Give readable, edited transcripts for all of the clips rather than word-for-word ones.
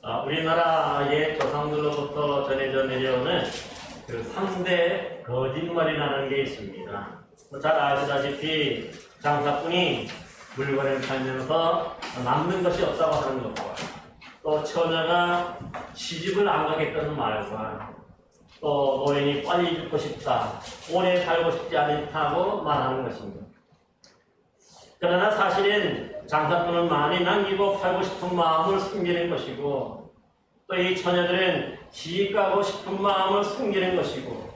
우리나라의 조상들로부터 전해져 내려오는 그 3대 거짓말이라는 게 있습니다. 잘 아시다시피 장사꾼이 물건을 팔면서 남는 것이 없다고 하는 것과 또 처녀가 시집을 안 가겠다는 말과 또 노인이 빨리 죽고 싶다, 오래 살고 싶지 않다고 말하는 것입니다. 그러나 사실은 장사꾼은 많이 남기고 팔고 싶은 마음을 숨기는 것이고 또 이 처녀들은 시집가고 싶은 마음을 숨기는 것이고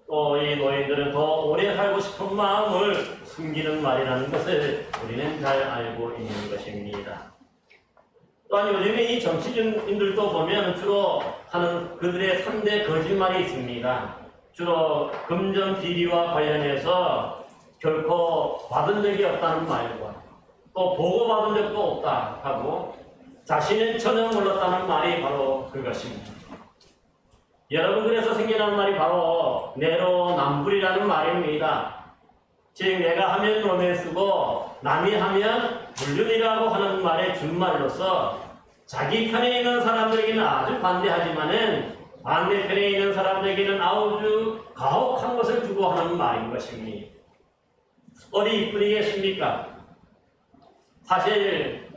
또 이 노인들은 더 오래 살고 싶은 마음을 숨기는 말이라는 것을 우리는 잘 알고 있는 것입니다. 또한 요즘에 이 정치인들도 보면 주로 하는 그들의 3대 거짓말이 있습니다. 주로 금전 비리와 관련해서 결코 받은 적이 없다는 말과 또 보고받은 적도 없다 하고 자신은 전혀 몰랐다는 말이 바로 그것입니다. 여러분, 그래서 생겨난 말이 바로 내로남불이라는 말입니다. 즉 내가 하면 논에 쓰고 남이 하면 불륜이라고 하는 말의 준말로서 자기 편에 있는 사람들에게는 아주 반대하지만은 반대편에 있는 사람들에게는 아주 가혹한 것을 주고 하는 말인 것입니다. 어디 이뿐이겠습니까? 사실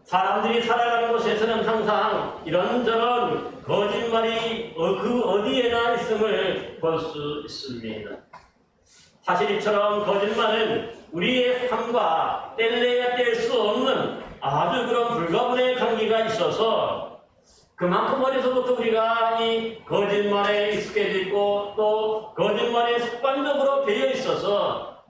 사람들이 살아가는 곳에서는 항상 이런저런 거짓말이 그 어디에나 있음을 볼 수 있습니다. 사실 이처럼 거짓말은 우리의 삶과 뗄래야 뗄 수 없는 아주 그런 불가분의 관계가 있어서 그만큼 어려서부터 우리가 이 거짓말에 익숙해져 있고 또 거짓말에 습관적으로 배어 있어서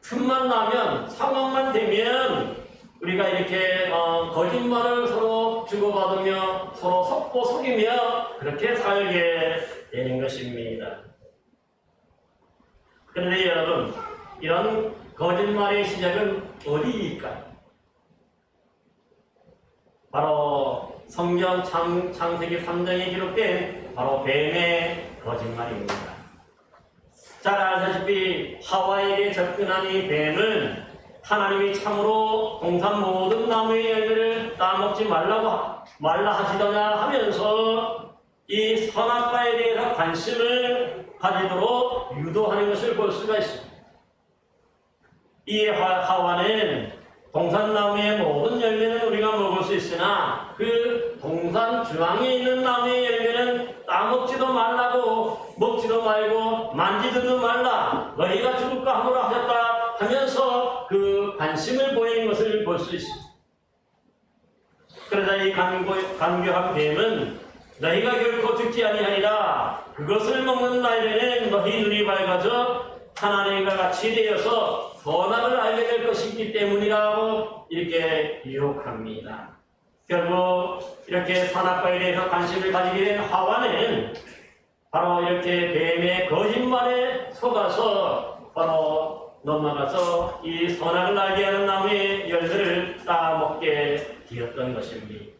틈만 나면 상황만 되면 우리가 이렇게 거짓말을 서로 주고받으며 서로 속고 속이며 그렇게 살게 되는 것입니다. 그런데 여러분, 이런 거짓말의 시작은 어디일까요? 바로 성경 창세기 3장에 기록된 바로 뱀의 거짓말입니다. 잘 아시다시피 하와에게 접근한 이 뱀은 하나님이 참으로 동산 모든 나무의 열매를 따먹지 말라 하시더냐 하면서 이 선악과에 대해서 관심을 가지도록 유도하는 것을 볼 수가 있습니다. 이 하와는 동산나무의 모든 열매는 우리가 먹을 수 있으나 그 동산 중앙에 있는 나무의 열매는 따먹지도 말라고 먹지도 말고 만지지도 말라 너희가 죽을까 하노라 하셨다 하면서 그 관심을 보이는 것을 볼 수 있습니다. 그러자 이 간교한 뱀은 너희가 결코 죽지 아니하니라 그것을 먹는 날에는 너희 눈이 밝아져 하나님과 같이 되어서 선악을 알게 될 것이기 때문이라고 이렇게 유혹합니다. 결국 이렇게 선악과에 대해서 관심을 가지게 된 하와는 바로 이렇게 뱀의 거짓말에 속아서 바로 넘어가서 이 선악을 알게 하는 나무의 열매를 따먹게 되었던 것입니다.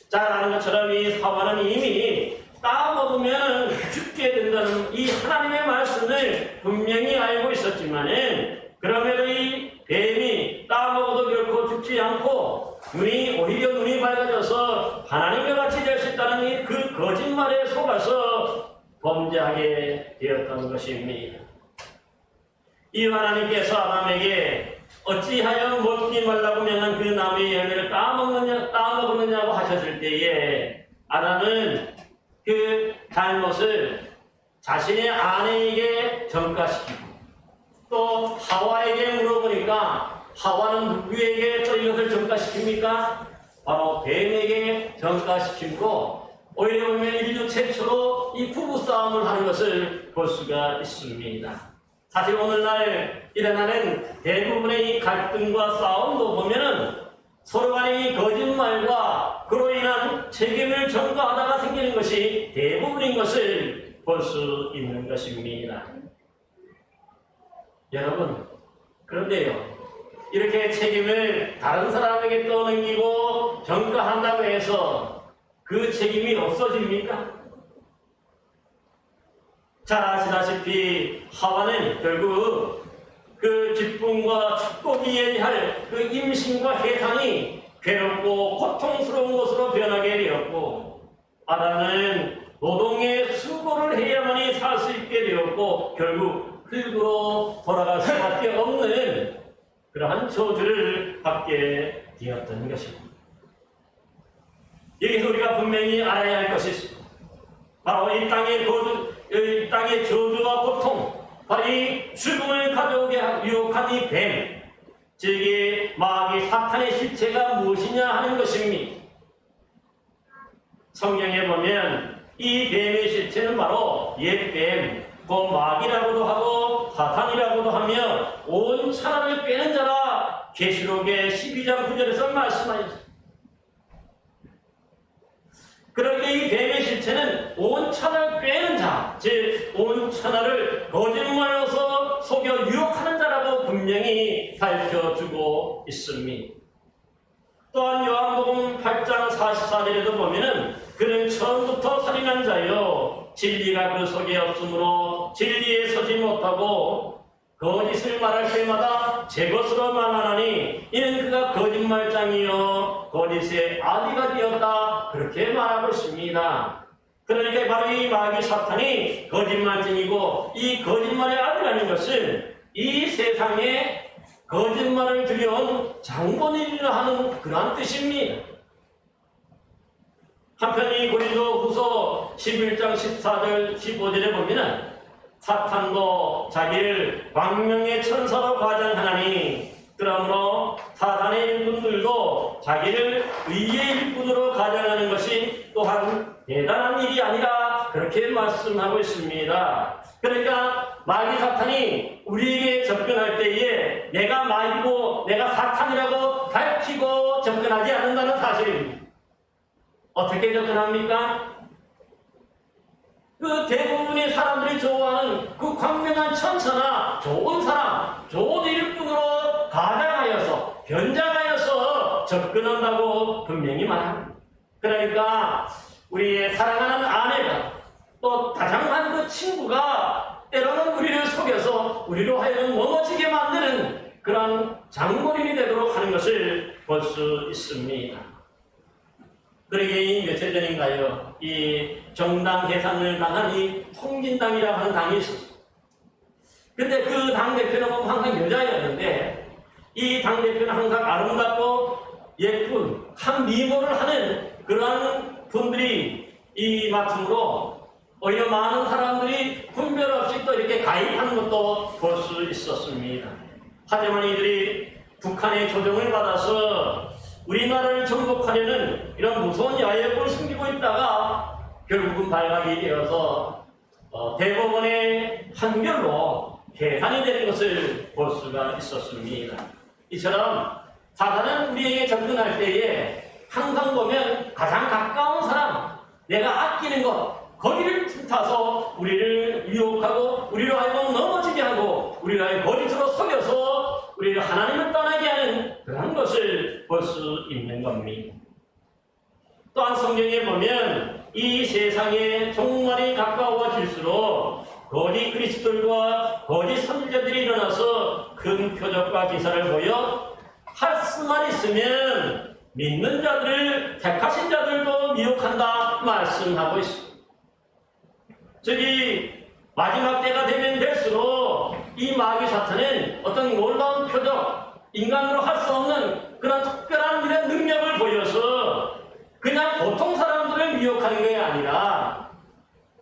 잘 아는 것처럼 이 하와는 이미 따먹으면 죽게 된다는 이 하나님의 말씀을 분명히 알고 있었지만은 그럼에도 이 뱀이 따먹어도 결코 죽지 않고 오히려 눈이 밝아져서 하나님과 같이 될 수 있다는 이 그 거짓말에 속아서 범죄하게 되었던 것입니다. 이 하나님께서 아담에게 어찌하여 먹지 말라고 명한 그 나무의 열매를 따먹느냐고 하셨을 때에 아담은 그 잘못을 자신의 아내에게 전가시키고 또 하와에게 물어보니까 하와는 누구에게 또 이것을 전가시킵니까? 바로 뱀에게 전가시키고 오히려 보면 인류 최초로 이 부부싸움을 하는 것을 볼 수가 있습니다. 사실 오늘날 일어나는 대부분의 이 갈등과 싸움도 보면은 서로 간의 이 거짓말과 그로 인한 책임을 전가하다가 생기는 것이 대부분인 것을 볼 수 있는 것입니다. 여러분, 그런데요, 이렇게 책임을 다른 사람에게 떠넘기고 전가한다고 해서 그 책임이 없어집니까? 잘 아시다시피 하와는 결국 그 기쁨과 축복이 예리할 그 임신과 해산이 괴롭고 고통스러운 것으로 변하게 되었고, 아담은 노동의 수고를 해야만이 살 수 있게 되었고, 결국 흙으로 돌아갈 수밖에 없는 그러한 저주를 받게 되었던 것입니다. 여기서 우리가 분명히 알아야 할 것이 있습니다. 바로 이 땅의 저주와 고통, 바로 이 죽음을 가져오게 유혹한 이 뱀, 즉 이 마귀 사탄의 실체가 무엇이냐 하는 것입니다. 성경에 보면 이 뱀의 실체는 바로 옛뱀, 마귀라고도 하고 사탄이라고도 하며 온 천하를 꿰는 자라 계시록의 12장 9절에서 말씀하셨습니다. 그러니까 이 뱀의 실체는 온 천하를 꿰는 자, 즉 온 천하를 거짓말로서 속여 유혹하는 자라고 분명히 밝혀주고 있습니다. 또한 요한복음 8장 44절에도 보면은 그는 처음부터 살인한 자요 진리가 그 속에 없으므로 진리에 서지 못하고 거짓을 말할 때마다 제 것으로 말하나니 이는 그가 거짓말장이요 거짓의 아비가 되었다, 그렇게 말하고 있습니다. 그러니까 바로 이 마귀 사탄이 거짓말쟁이고, 이 거짓말의 아비라는 것은 이 세상에 거짓말을 들여온 장본인이라 하는 그러한 뜻입니다. 한편 이 고린도후서 11장 14절 15절에 보면 사탄도 자기를 광명의 천사로 가장하나니 그러므로 사탄의 일꾼들도 자기를 의의 일꾼으로 가장하는 것이 또한 대단한 일이 아니라, 그렇게 말씀하고 있습니다. 그러니까 마귀 사탄이 우리에게 접근할 때에 내가 마귀고 내가 사탄이라고 밝히고 접근하지 않는다는 사실입니다. 어떻게 접근합니까? 그 대부분의 사람들이 좋아하는 그 광명한 천사나 좋은 사람, 좋은 일꾼으로 가장하여서 변장하여서 접근한다고 분명히 말합니다. 그러니까 우리의 사랑하는 아내가 또 다정한 그 친구가 때로는 우리를 속여서 우리로 하여금 넘어지게 만드는 그런 장본인이 되도록 하는 것을 볼 수 있습니다. 그러게 이 며칠 전인가요, 이 정당 해산을 당한 이 통진당이라고 하는 당이 있었어요. 근데 그 당대표는 항상 여자였는데, 이 당대표는 항상 아름답고 예쁜 한 미모를 하는 그러한 분들이 이 맡음으로 오히려 많은 사람들이 분별 없이 또 이렇게 가입하는 것도 볼 수 있었습니다. 하지만 이들이 북한의 조정을 받아서 우리나라를 정복하려는 이런 무서운 야욕을 숨기고 있다가 결국은 발각이 되어서 대법원의 판결로 해산이 되는 것을 볼 수가 있었습니다. 이처럼 사탄은 우리에게 접근할 때에 항상 보면 가장 가까운 사람, 내가 아끼는 것, 거기를 틈타서 우리를 유혹하고 우리로 하여금 넘어지게 하고 우리를 하여금 거짓으로 속여서 우리를 하나님을 떠나게 하는 그런 것을 볼 수 있는 겁니다. 또한 성경에 보면 이 세상에 종말이 가까워질수록 거짓 그리스도들과 거짓 선지자들이 일어나서 큰 표적과 기사를 보여 할 수만 있으면 믿는 자들을 택하신 자들도 미혹한다 말씀하고 있습니다. 저기 마지막 때가 되면 될수록 이 마귀 사탄은 어떤 놀라운 표적, 인간으로 할 수 없는 그런 특별한 이런 능력을 보여서 그냥 보통 사람들을 미혹하는 게 아니라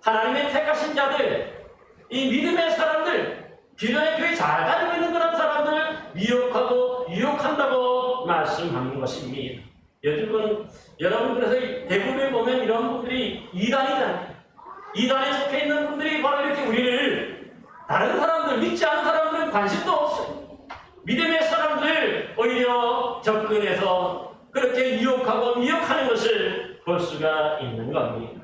하나님의 택하신 자들, 이 믿음의 사람들, 기존에 교회 잘 다니고 있는 그런 사람들을 미혹하고 유혹한다고 말씀하는 것입니다. 요즘은 여러분 그래서 대부분에 보면 이런 분들이 이단이잖아요. 이단에 속해 있는 분들이 바로 이렇게 우리를 다른 사람들, 믿지 않은 사람들은 관심도 없어요. 믿음의 사람들 오히려 접근해서 그렇게 유혹하고 미혹하는 것을 볼 수가 있는 겁니다.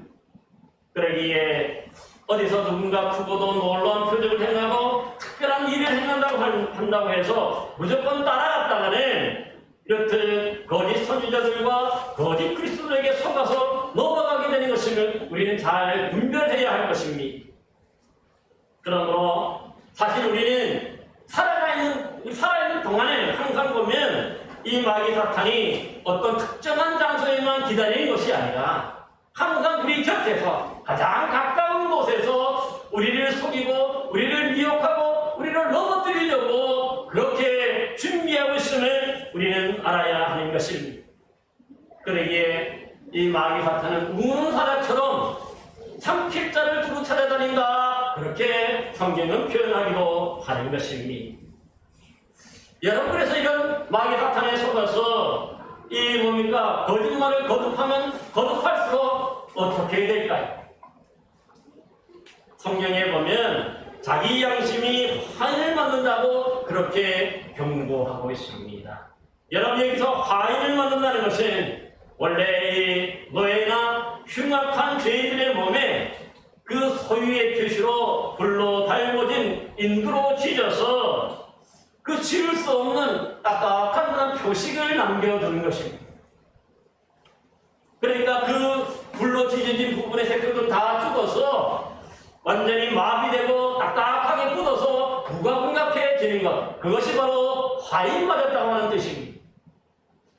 그러기에 어디서 누군가 크고도 놀라운 표적을 행하고 특별한 일을 한다고 해서 무조건 따라갔다가는 이렇듯 거짓 선지자들과 거짓 그리스도에게 속아서 넘어가게 되는 것을 우리는 잘 분별해야 할 것입니다. 그러므로 사실 우리는 살아있는 동안에는 항상 보면 이 마귀 사탄이 어떤 특정한 장소에만 기다리는 것이 아니라 항상 우리 곁에서 가장 가까운 곳에서 우리를 속이고 우리를 미혹하고 우리를 넘어뜨리려고 그렇게 준비하고 있음을 우리는 알아야 하는 것입니다. 그러기에 이 마귀 사탄은 우는 사자처럼 삼킬 자를 두루 찾아다닌다, 그렇게 성경은 표현하기도 하는 것입니다. 여러분, 그래서 이런 마귀 사탄에 속아서 이 뭡니까? 거짓말을 거듭하면 거듭할수록 어떻게 될까요? 성경에 보면 자기 양심이 화인을 만든다고 그렇게 경고하고 있습니다. 여러분, 여기서 화인을 만든다는 것은 원래 이 노예나 흉악한 죄인들의 몸에 그 소유의 표시로 불로 달궈진 인두로 지져서 그 지울 수 없는 딱딱한 그런 표식을 남겨두는 것입니다. 그러니까 그 불로 지져진 부분의 색깔도 다 죽어서 완전히 마비되고 딱딱하게 굳어서 무감각해지는 것, 그것이 바로 화인 맞았다고 하는 뜻입니다.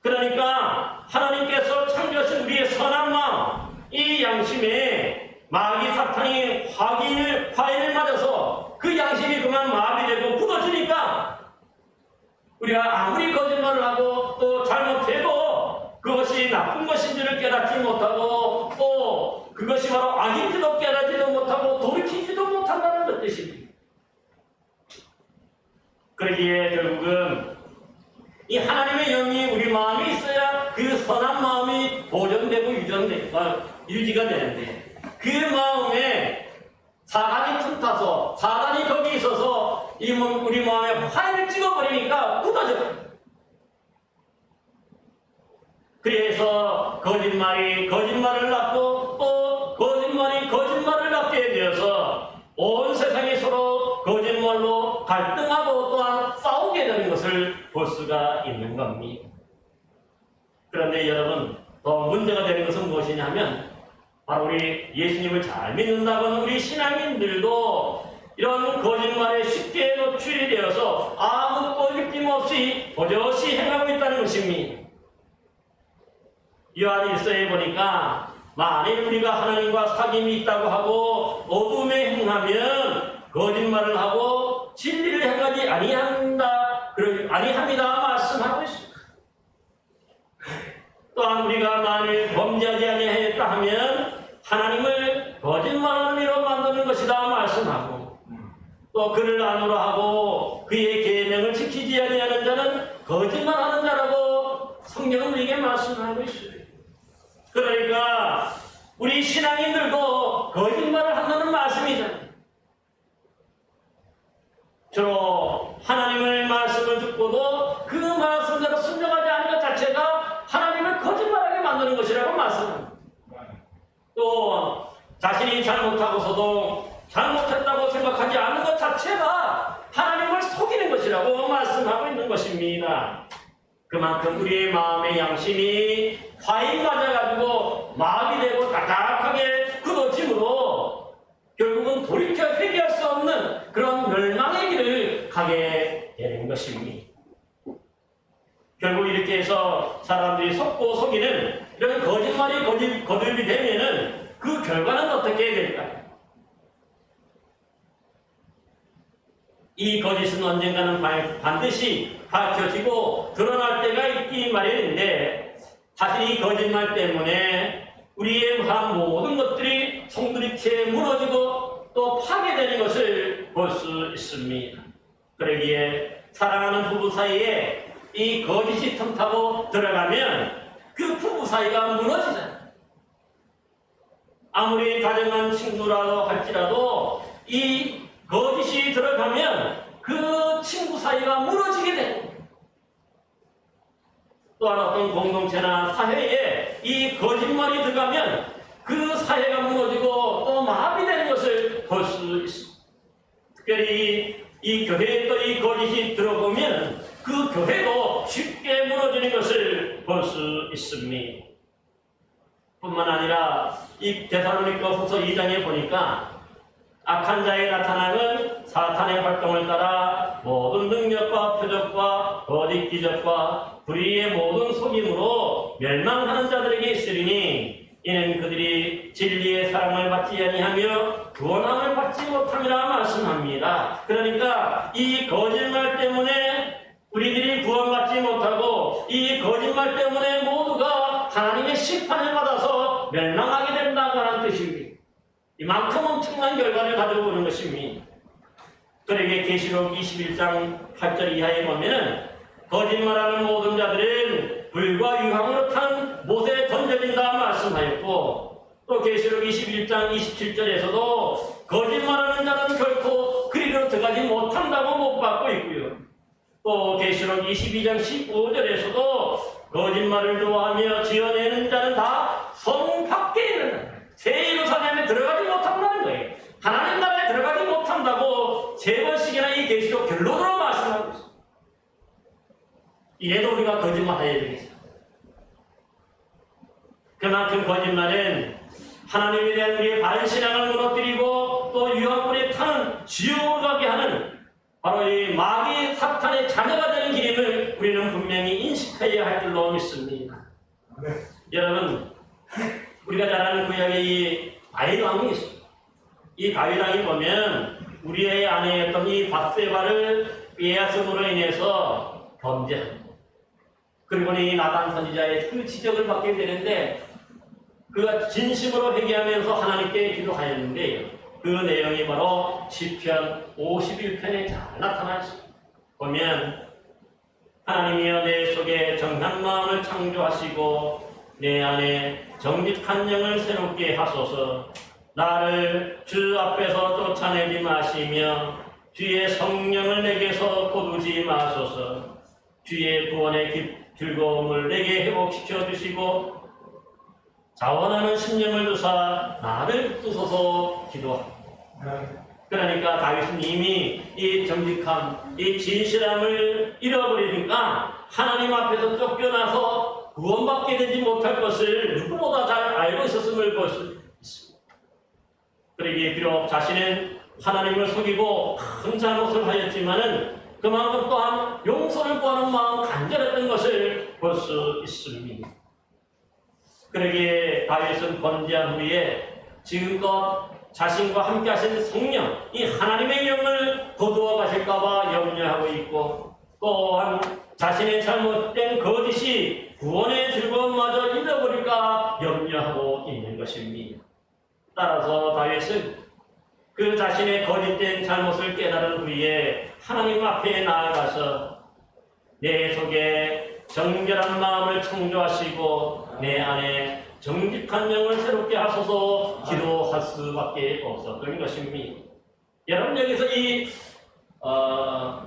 그러니까 하나님께서 창조하신 우리의 선한 마음, 이 양심에 마귀 사탄이 화인을 맞아서 그 양심이 그만 마비되고 굳어지니까 우리가 아무리 거짓말을 하고 또 잘못해도 그것이 나쁜 것인지를 깨닫지 못하고 또 그것이 바로 악인지도 깨닫지도 못하고 돌이키지도 못한다는 뜻입니다. 그러기에 결국은 이 하나님의 영이 우리 마음에 있어야 그 선한 마음이 보존되고 유지가 되는데, 그 마음에 사단이 틈타서 사단이 거기 있어서 우리 마음에 화를 찍어버리니까 굳어져요. 그래서 거짓말을 낳고 또 거짓말이 거짓말을 낳게 되어서 온 세상이 서로 거짓말로 갈등하고 또한 싸우게 되는 것을 볼 수가 있는 겁니다. 그런데 여러분, 더 문제가 되는 것은 무엇이냐면 바로 우리 예수님을 잘 믿는다고 하는 우리 신앙인들도 이런 거짓말에 쉽게 노출이 되어서 아무 꺼짐 없이 버젓이 행하고 있다는 것입니다. 요한일서에 보니까 만일 우리가 하나님과 사귐이 있다고 하고 어둠에 행하면 거짓말을 하고 진리를 행하지 아니합니다 말씀하고 있습니다. 또한 우리가 만일 범죄하지 아니하였다 하면 하나님을 거짓말하는 이로 만드는 것이다 말씀하고, 또 그를 안으로 하고 그의 계명을 지키지 아니하는 자는 거짓말하는 자라고 성경은 우리에게 말씀하고 있어요. 그러니까 우리 신앙인들도 거짓말을 한다는 말씀이잖아요. 주로 하나님의 말씀을 듣고도 그 말씀대로 순종하지 않는 것 자체가 하나님을 거짓말하게 만드는 것이라고 말씀합니다. 또 자신이 잘못하고서도 잘못했다고 생각하지 않는 것 자체가 하나님을 속이는 것이라고 말씀하고 있는 것입니다. 그만큼 우리의 마음의 양심이 화인 맞아가지고 마비되고 딱딱하게 굳어짐으로 결국은 돌이켜 회개할 수 없는 그런 멸망의 길을 가게 되는 것입니다. 결국 이렇게 해서 사람들이 속고 속이는 이런 거짓말이 거듭이 되면은 그 결과는 어떻게 될까요? 이 거짓은 언젠가는 반드시 밝혀지고 드러날 때가 있기 마련인데, 사실 이 거짓말 때문에 우리의 모든 것들이 송두리째 무너지고 또 파괴되는 것을 볼 수 있습니다. 그러기에 사랑하는 부부 사이에 이 거짓이 틈타고 들어가면 그 부부 사이가 무너지잖아요. 아무리 다정한 친구라도 할지라도 이 거짓이 들어가면 그 친구 사이가 무너지게 되고, 또한 어떤 공동체나 사회에 이 거짓말이 들어가면 그 사회가 무너지고 또 마비되는 것을 볼 수 있습니다. 특별히 이 교회에 또 이 거짓이 들어보면 그 교회도 쉽게 무너지는 것을 볼 수 있습니다. 뿐만 아니라 이 데살로니가 후서 2장에 보니까 악한 자의 나타나는 사탄의 활동을 따라 모든 능력과 표적과 거짓 기적과 불의의 모든 속임으로 멸망하는 자들에게 있으리니 이는 그들이 진리의 사랑을 받지 아니하며 구원함을 받지 못함이라 말씀합니다. 그러니까 이 거짓말 때문에 우리들이 구원받지 못하고 이 거짓말 때문에 모두가 하나님의 심판을 받아서 멸망하게 된다는 뜻입니다. 이만큼 엄청난 결과를 가지고 오는 것입니다. 그러게 계시록 21장 8절 이하에 보면은 거짓말하는 모든 자들은 불과 유황으로 탄 못에 던져진다 말씀하였고, 또 계시록 21장 27절에서도 거짓말하는 자는 결코 그리로 들어가지 못한다고 못 받고 있고요. 또 계시록 22장 15절에서도 거짓말을 좋아하며 지어내는 자는 다 성 밖에 있는 새 예루살렘에 들어가지 못한다는 거예요. 하나님 나라에 들어가지 못한다고 세 번씩이나 이 계시록 결론으로 말씀하고 있습니다. 이래도 우리가 거짓말해야 되겠죠. 그만큼 거짓말은 하나님에 대한 우리의 바른 신앙을 무너뜨리고 또 유황불에 타는 지옥으로 가게 하는 바로 이 마귀 사탄의 자녀가 되는 길임을 우리는 분명히 인식해야 할 줄로 믿습니다. 네. 여러분, 우리가 잘 아는 구약의 이 다윗 왕이 있습니다. 이 다윗 왕이 보면 우리의 아내였던 이 밧세바를 빼앗음으로 인해서 범죄합니다. 그리고 이 나단 선지자의 그 지적을 받게 되는데 그가 진심으로 회개하면서 하나님께 기도하였는데요. 그 내용이 바로 시편 51편에 잘 나타나 있습니다. 보면 하나님이여 내 속에 정한 마음을 창조하시고 내 안에 정직한 영을 새롭게 하소서. 나를 주 앞에서 쫓아내지 마시며 주의 성령을 내게서 거두지 마소서. 주의 구원의 즐거움을 내게 회복시켜 주시고 자원하는 심령을 주사 나를 부소서 기도합니다. 그러니까 다윗은 이미 이 정직함, 이 진실함을 잃어버리니까 하나님 앞에서 쫓겨나서 구원받게 되지 못할 것을 누구보다 잘 알고 있었음을 볼 수 있습니다. 그러기에 비록 자신은 하나님을 속이고 큰 잘못을 하였지만은 그만큼 또한 용서를 구하는 마음 간절했던 것을 볼 수 있습니다. 그러기에 다윗은 번제한 후에 지금껏 자신과 함께 하신 성령, 이 하나님의 영을 거두어 가실까봐 염려하고 있고, 또한 자신의 잘못된 거짓이 구원의 즐거움마저 잃어버릴까 염려하고 있는 것입니다. 따라서 다윗은 그 자신의 거짓된 잘못을 깨달은 후에 하나님 앞에 나아가서 내 속에 정결한 마음을 창조하시고 내 안에 정직한 영을 새롭게 하소서 기도할 수밖에 없었던 것입니다. 여러분 여기서 이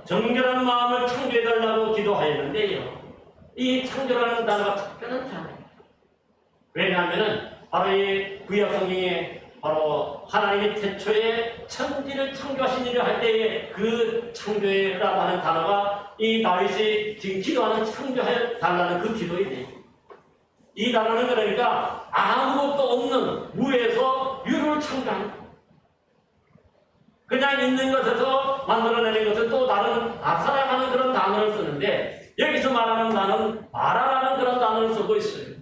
정결한 마음을 창조해달라고 기도하였는데요. 이 창조라는 단어가 특별한 단어예요. 왜냐하면 바로 이 구약 성경에 바로 하나님이 태초에 천지를 창조하신 일을 할 때에 그 창조라고 하는 단어가 이 다윗이 지금 기도하는 창조해 달라는 그 기도에 이 단어는 그러니까 아무것도 없는 무에서 유를 창조하는 그냥 있는 것에서 만들어내는 것은 또 다른 살아가는 그런 단어를 쓰는데 여기서 말하는 단어는 말하라는 그런 단어를 쓰고 있어요.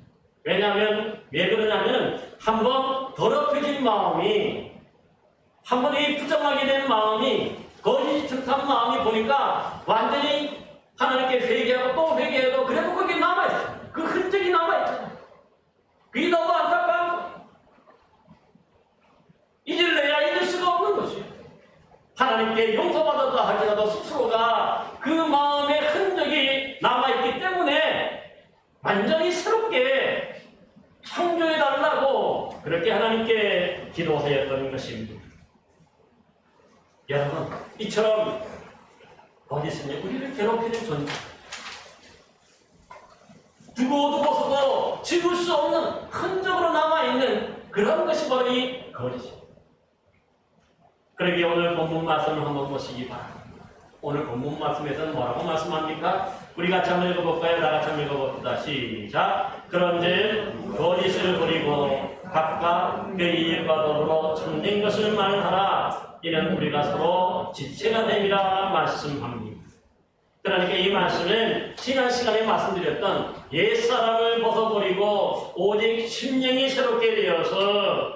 왜냐하면 왜 그러냐면 한번 더럽혀진 마음이 한번 이 부정하게 된 마음이 거짓한 마음이 보니까 완전히 하나님께 회개하고 또 회개해도 그래도 그게 남아있어요. 그 흔적이 남아있잖아요. 그게 너무 안타까운 거예요. 잊을래야 잊을 수가 없는 것이에요. 하나님께 용서받았다 할지라도 스스로가 그 마음의 흔적이 남아있기 때문에 완전히 새롭게 창조해달라고 그렇게 하나님께 기도하였던 것입니다. 여러분, 이처럼 거짓은 우리를 괴롭히는 존재. 두고두고서도 지울 수 없는 흔적으로 남아있는 그런 것이 바로 이 거짓입니다. 그러기에 오늘 본문 말씀을 한번 보시기 바랍니다. 오늘 본문 말씀에서는 뭐라고 말씀합니까? 우리 같이 한번 읽어볼까요? 다 같이 한번 읽어봅시다. 시작! 그런즉 거짓을 버리고 각각 그의 일과 더불어 참된 것을 말하라. 이는 우리가 서로 지체가 됨이라 말씀합니다. 그러니까 이 말씀은 지난 시간에 말씀드렸던 옛사람을 벗어버리고 오직 심령이 새롭게 되어서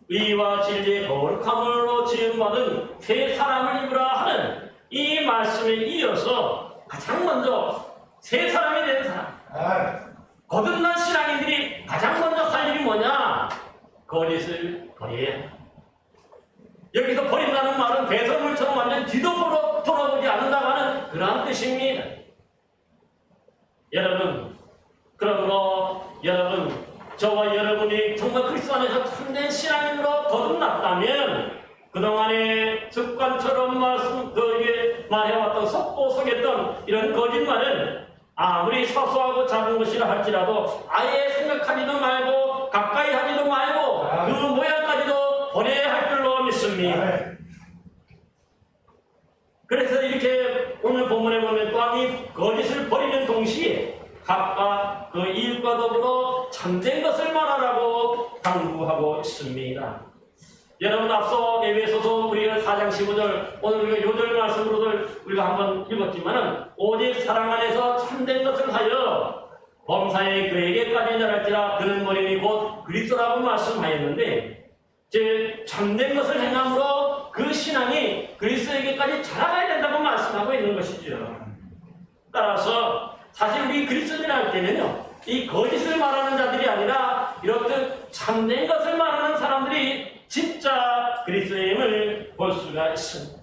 의와 진리의 거룩함으로 지음받은 새 사람을 입으라 하는 이 말씀에 이어서 가장 먼저 새 사람이 되는 사람, 거듭난 신앙인들이 가장 먼저 할 일이 뭐냐? 거짓을 버려야 한다. 여기서 버린다는 말은 배설물처럼 완전 뒤도 돌아보지 않는다고 하는 그러한 뜻입니다. 여러분, 그러므로 여러분, 저와 여러분이 정말 그리스도 안에서 참된 신앙인으로 거듭났다면 그동안에 습관처럼 말해왔던 속였던 이런 거짓말은 아무리 사소하고 작은 것이라 할지라도 아예 생각하지도 말고 가까이 하지도 말고 그 모양까지도 버려야 할 줄로 믿습니다. 그래서 이렇게 오늘 본문에 보면 또한 이 거짓을 버리는 동시에 각각 그 이웃과 더불어 참된 것을 말하라고 강구하고 있습니다. 여러분, 앞서 예배에서도 우리가 4장 15절, 오늘 우리가 요절 말씀으로들 우리가 한번 읽었지만은 오직 사랑 안에서 참된 것을 하여 범사에 그에게까지 자랄지라 그는 머리니 곧 그리스도라고 말씀하였는데, 즉 참된 것을 행함으로 그 신앙이 그리스도에게까지 자라가야 된다고 말씀하고 있는 것이죠. 따라서 사실 우리 그리스도인 할 때는요, 이 거짓을 말하는 자들이 아니라 이렇듯 참된 것을 말하는 사람들이 진짜 그리스도임을 볼 수가 있습니다.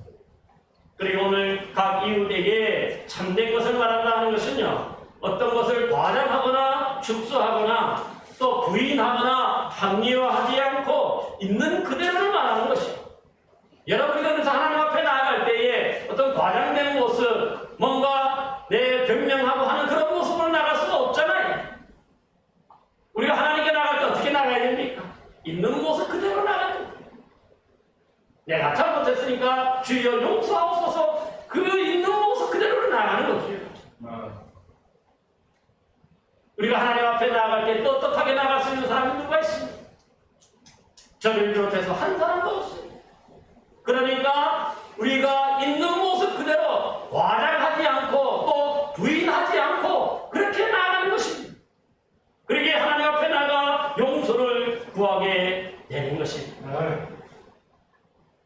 그리고 오늘 각 이웃에게 참된 것을 말한다는 것은요, 어떤 것을 과장하거나 축소하거나 또 부인하거나 합리화하지 않고 있는 그대로를 말하는 것이에요. 여러분이 그래서 하나님 앞에 나아갈 때에 어떤 과장된 모습, 뭔가 내 변명하고 하는 그런 모습으로 나갈 수가 없잖아요. 우리가 하나님께 나갈 때 어떻게 나가야 됩니까? 있는 모습 그대로 나가야 됩니다. 내가 잘못했으니까 주여 용서하옵소서, 그 있는 모습 그대로 나가는 거죠. 우리가 하나님 앞에 나아갈 때 떳떳하게 나갈 수 있는 사람이 누가 있습니까? 저를 비롯해서 한 사람도 없습니다. 그러니까 우리가 있는 모습 그대로 과장하지 않고 또 부인하지 않고 그렇게 나아가는 것입니다. 그러기에 하나님 앞에 나가 용서를 구하게 되는 것입니다.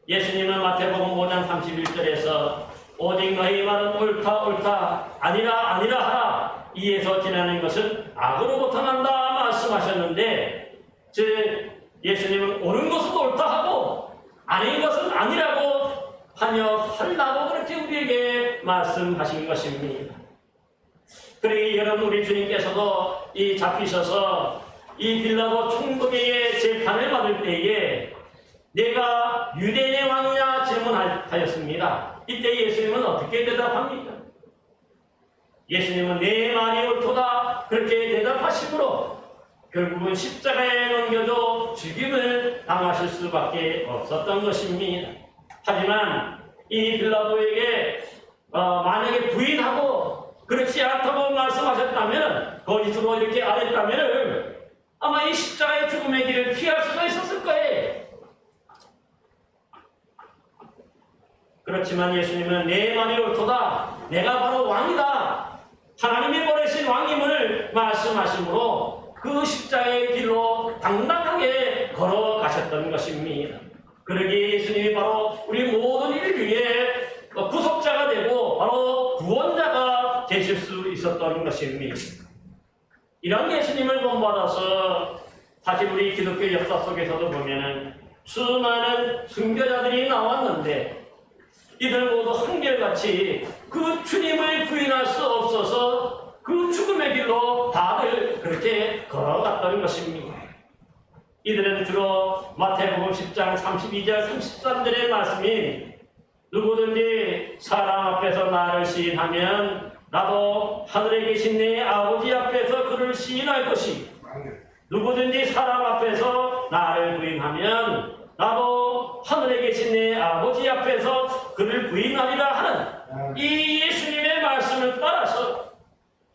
예수님은 마태복음 5장 31절에서 오직 너희 말은 옳다 옳다 아니라 아니라 하라, 이에서 지나는 것은 악으로부터 난다 말씀하셨는데, 즉 예수님은 옳은 것은 옳다 하고 아닌 것은 아니라고 하며 하려고 그렇게 우리에게 말씀하신 것입니다. 그러니 여러분, 우리 주님께서도 이 잡히셔서 이 빌라도 총독에게 재판을 받을 때에 내가 유대인의 왕이냐 질문하였습니다. 이때 예수님은 어떻게 대답합니까? 예수님은 내 말이 옳도다 그렇게 대답하시므로 결국은 십자가에 넘겨져 죽임을 당하실 수밖에 없었던 것입니다. 하지만 이 빌라도에게 만약에 부인하고 그렇지 않다고 말씀하셨다면, 거짓으로 이렇게 안 했다면 아마 이 십자가의 죽음의 길을 피할 수가 있었을 거예요. 그렇지만 예수님은 내 말이 옳도다, 내가 바로 왕이다, 하나님이 보내신 왕임을 말씀하시므로 그 십자가의 길로 당당하게 걸어가셨던 것입니다. 그러기에 예수님이 바로 우리 모든 인류의 구속자가 되고 바로 구원자가 되실 수 있었던 것입니다. 이런 예수님을 본받아서 사실 우리 기독교 역사 속에서도 보면은 수많은 순교자들이 나왔는데 이들 모두 한결같이 그 주님을 부인할 수 없어서 그 죽음의 길로 다들 그렇게 걸어갔던 것입니다. 이들은 주로 마태복음 10장 32절 33절의 말씀인 누구든지 사람 앞에서 나를 시인하면 나도 하늘에 계신 내 아버지 앞에서 그를 시인할 것이, 누구든지 사람 앞에서 나를 부인하면 나도 하늘에 계신 내 아버지 앞에서 그를 부인하리라 하는 이 예수님의 말씀을 따라서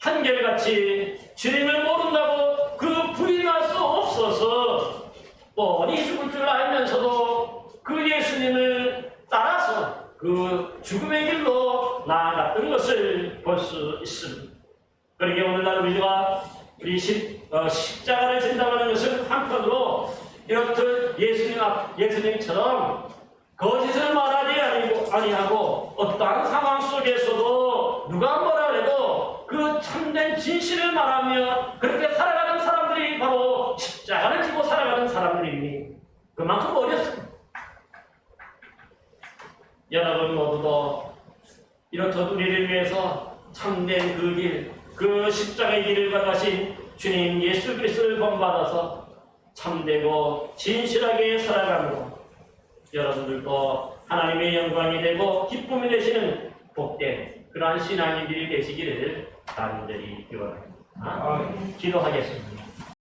한결같이 주님을 모른다고 그 부인할 수 없어서 뻔히 죽을 줄 알면서도 그 예수님을 따라서 그 죽음의 길로 나아갔던 것을 볼 수 있습니다. 그러게 오늘날 우리가 십자가를 진다는 것은 한편으로 이렇듯 예수님처럼 거짓을 말하지 아니하고 어떠한 상황 속에서도 누가 뭐라 해도 그 참된 진실을 말하며 그렇게 살아가는 사람들이 바로 십자가를 지고 살아가는 사람들이니 그만큼 어렵습니다. 여러분 모두도 이렇듯 우리를 위해서 참된 그 길, 그 십자가의 길을 가신 주님 예수 그리스도를 본받아서 참되고 진실하게 살아가므로 여러분들도 하나님의 영광이 되고 기쁨이 되시는 복된 그러한 신앙인들이 되시기를 간절히 기원합니다. 기도하겠습니다.